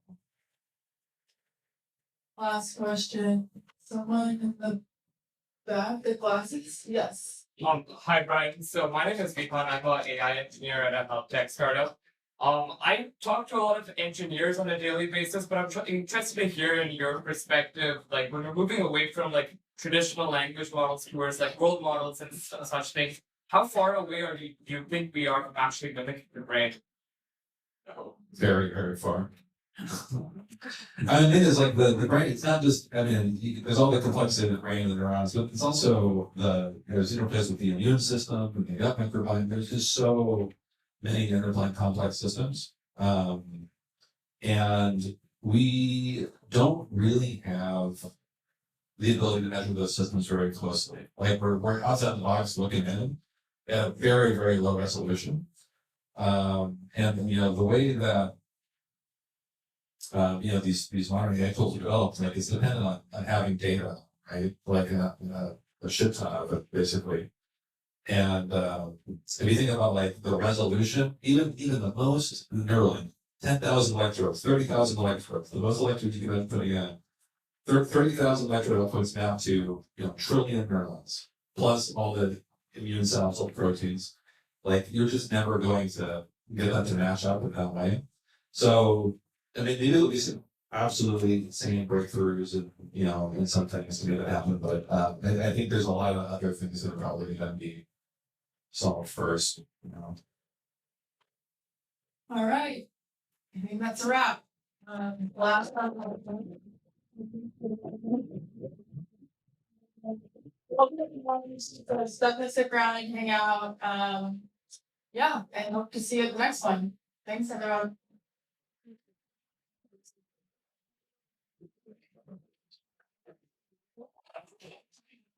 Last question. Someone in the back, the glasses? Yes. Hi, Brian. So my name is Vipan. I'm an AI engineer at a health tech startup. I talk to a lot of engineers on a daily basis, but I'm interested to hear in your perspective, like when we're moving away from like traditional language models towards like world models and such things, how far away do you think we are from actually mimicking the brain? Very, very far. I mean, it is like the brain, it's not just, there's all the complexity of the brain and the neurons, but it's also there's interplays with the immune system and the gut microbiome. There's just so many interplaying complex systems. And we don't really have the ability to measure those systems very closely. Like we're outside the box looking in at a very, very low resolution. And the way that these modern AI tools are developed, like it's dependent on having data, right? Like a shit ton of it, basically. And if you think about like the resolution, even the most Neuralink, 10,000 electrodes, 30,000 electrodes, the most electrodes you can put in, 30,000 electrode outputs map to trillion neurons, plus all the immune cells, all the proteins. Like you're just never going to get that to match up in that way. So maybe there'll be some absolutely insane breakthroughs and in some things to make that happen, but I think there's a lot of other things that are probably going to be solved first. All right. I think that's a wrap. Last time. Stuff to stick around and hang out. Yeah, and hope to see you at the next one. Thanks, everyone.